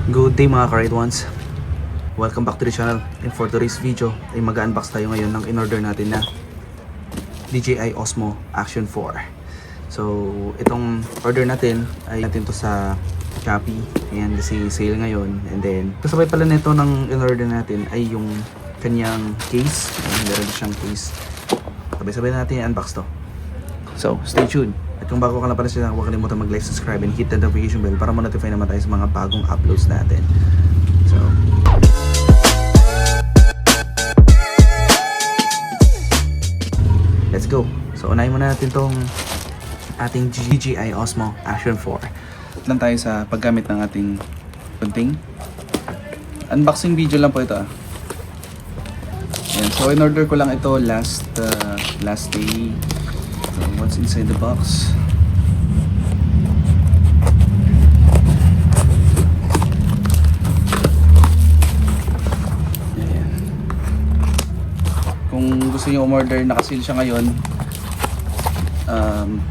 Good day mga ka-ride ones. Welcome back to the channel. And for today's video ay mag-unbox tayo ngayon ng in-order natin na DJI Osmo Action 4. So itong order natin ay natin to sa Shopee. Ayan, kasi sale ngayon. And then kasabay pala nito ng in-order natin ay yung kanyang case. Ayan, meron siyang case. Sabay-sabay natin i-unbox to. So stay tuned. At kung bago ka na pala sila, huwag kalimutan mag-like, subscribe, and hit the notification bell para ma-notify naman tayo sa mga bagong uploads natin. So, let's go. So, unahin muna natin tong ating DJI Osmo Action 4. At lang tayo sa paggamit ng ating bunting. Unboxing video lang po ito. Ayan. So, in-order ko lang ito last day. So, what's inside the box? Ayan. Kung gusto niyo umorder, naka-sale siya ngayon.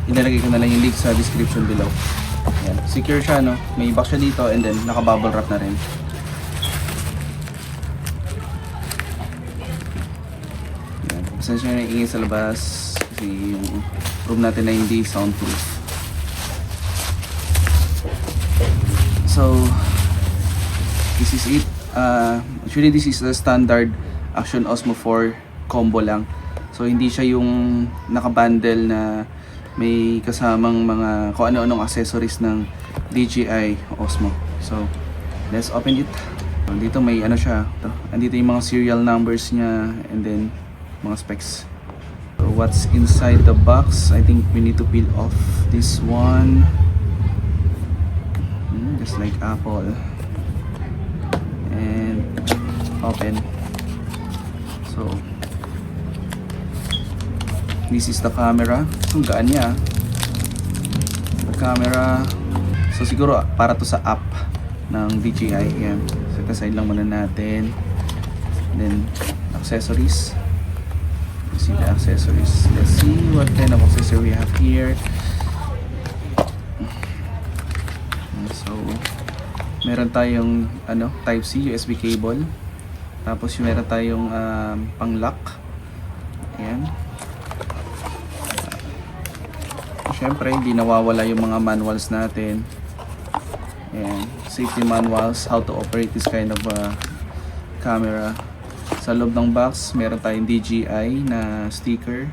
Ilalagay ko na lang yung link sa description below. Ayan. Secure siya, no? May box siya dito and then naka-bubble wrap na rin. Ayan. Buksan siya na ingay sa labas. Kasi yung room natin na hindi soundproof. So this is it. Actually this is the standard Action Osmo 4 combo lang. So hindi siya yung nakabundle na may kasamang mga kung ano-anong accessories ng DJI Osmo. So let's open it. Dito may ano siya. Andito yung mga serial numbers niya and then mga specs. So what's inside the box? I think we need to peel off this one. Just like Apple. And open. So this is the camera. Ang gaan niya. The camera. So siguro para to sa app ng DJI. Yan. Set aside lang muna natin. And then accessories. See the accessories. Let's see what kind of accessory we have here. So meron tayong type C USB cable. Tapos meron tayong pang lock. Ayan. Syempre hindi nawawala yung mga manuals natin. Ayan, safety manuals, how to operate this kind of camera. Sa loob ng box, meron tayong DJI na sticker.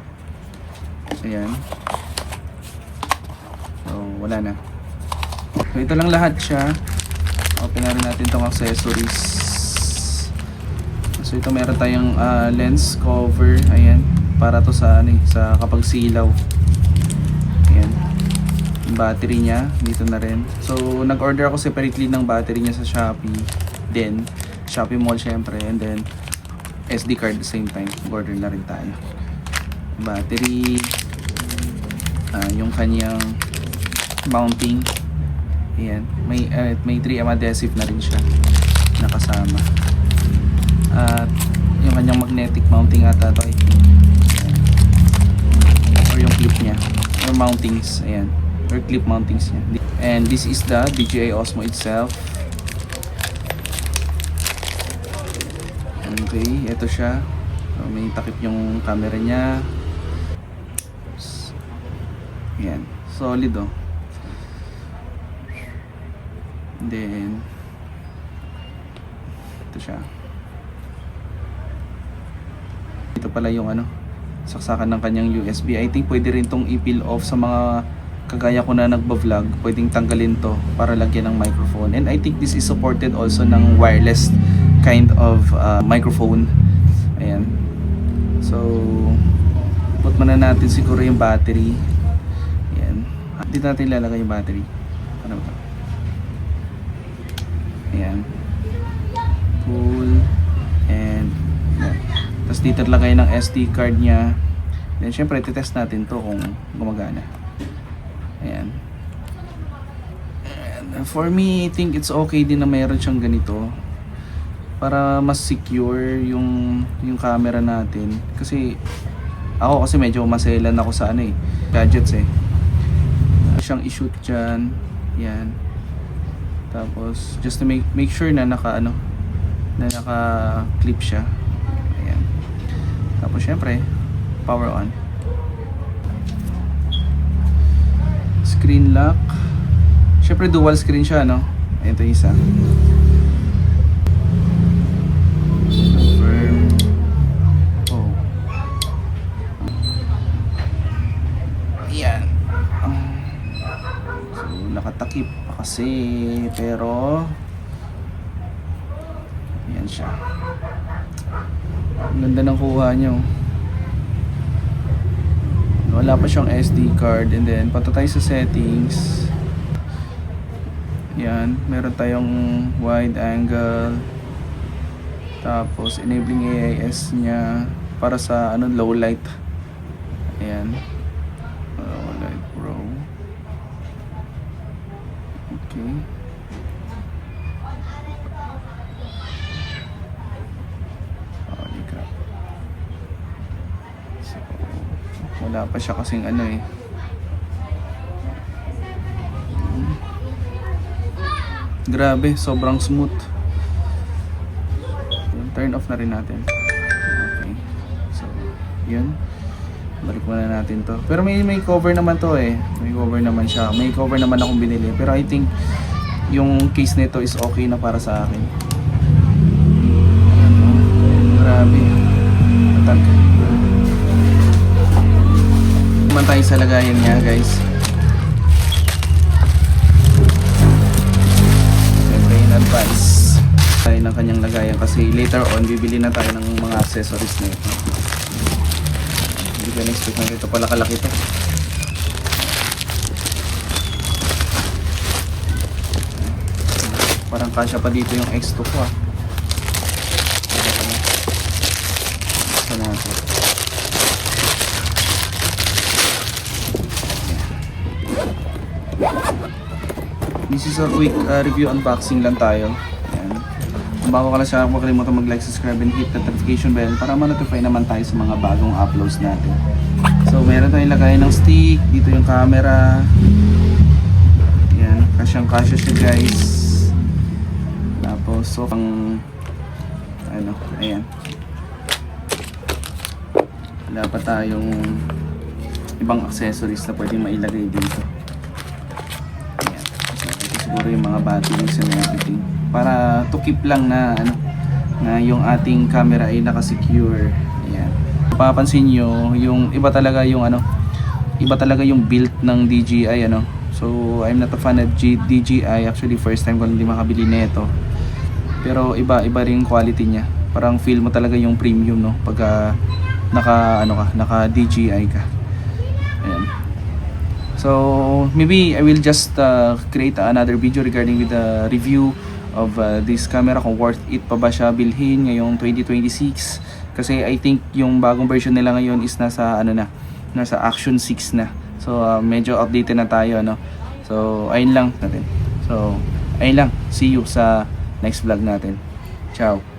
Ayan. So, wala na. So, ito lang lahat siya. Open na rin natin itong accessories. So, ito meron tayong lens cover. Ayan. Para to sa, sa kapag silaw. Ayan. Yung battery niya, dito na rin. So, nag-order ako separately ng battery niya sa Shopee. Then, Shopee Mall syempre. And then, SD card at the same time. Order na rin tayo. Battery. Yung kanyang mounting. Ayan. May 3M adhesive na rin siya. Nakasama. At yung kanyang magnetic mounting ata ito. Or yung clip niya. Or mountings. Ayan. Or clip mountings niya. And this is the DJI Osmo itself. Okay, ito siya. So, may takip yung camera niya. Ayan, solid oh. And then ito siya. Ito pala yung saksakan ng kanyang USB. I think pwede rin tong i-peel off sa mga kagaya ko na nagba-vlog. Pwedeng tanggalin to para lagyan ng microphone. And I think this is supported also ng wireless kind of microphone. Ayan. So put muna natin siguro yung battery. Ayan. Dito natin ilalagay yung battery. Ano ba? Ayan. Cool. And ayan. Tapos dito lagay ng SD card niya. Then syempre titest natin to kung gumagana. Ayan. And for me, I think it's okay din na mayroon siyang ganito. Para mas secure yung camera natin. Kasi ako medyo maselan ako sa gadgets eh. Siyang i-shoot dyan. Yan. Tapos just to make sure na naka clip siya. Ayan. Tapos syempre, power on. Screen lock. Syempre dual screen siya, no? Ito isa. Confirm. Oh. Ayan. So nakatakip pa kasi, pero ayan siya. Ang ganda ng kuha niyo. Wala pa siyang SD card. And then punta tayo sa settings. Yan, meron tayong wide angle. Tapos enabling AIS niya para sa low light. Ayan. Low light pro. Okay. Holy crap. So, wala pa siya kasing Grabe, sobrang smooth. Turn off na rin natin. Okay. So, yun. Balik muna natin to. Pero may cover naman to eh. May cover naman siya. May cover naman akong binili. Pero I think yung case nito is okay na para sa akin. Ayan, oh. Grabe. Atak. Naman tayo sa lagayan niya, guys. Advice tayo ng kanyang lagayan kasi later on bibili na tayo ng mga accessories na ito. Hindi ka na-expect na ito pala kalaki ito. Parang kasya pa dito yung X2 ko Ito natin. This is a quick review unboxing lang tayo. Ayan. Kung bago ka lang siya, huwag kalimutan mag-like, subscribe, and hit the notification bell para ma-notify naman tayo sa mga bagong uploads natin. So, meron tayong lagay ng stick. Dito yung camera. Ayan. Kasyang-kasya siya, guys. Tapos, so, pang ayan. Wala pa tayong ibang accessories na pwedeng mailagay dito. Siguro yung mga batteries and everything para to keep lang na na yung ating camera ay naka-secure. Ayan. Mapapansin nyo yung iba talaga yung build ng DJI So I'm not a fan of DJI. Actually first time ko hindi makabili nito. Pero iba rin quality niya. Parang feel mo talaga yung premium pagka naka DJI ka. Ayan. So maybe I will just create another video regarding with the review of this camera, kung worth it pa ba siya bilhin ngayong 2026 kasi I think yung bagong version nila ngayon is nasa nasa Action 6 na. So medyo updated na tayo So ayun lang natin. So ayun lang, see you sa next vlog natin. Ciao.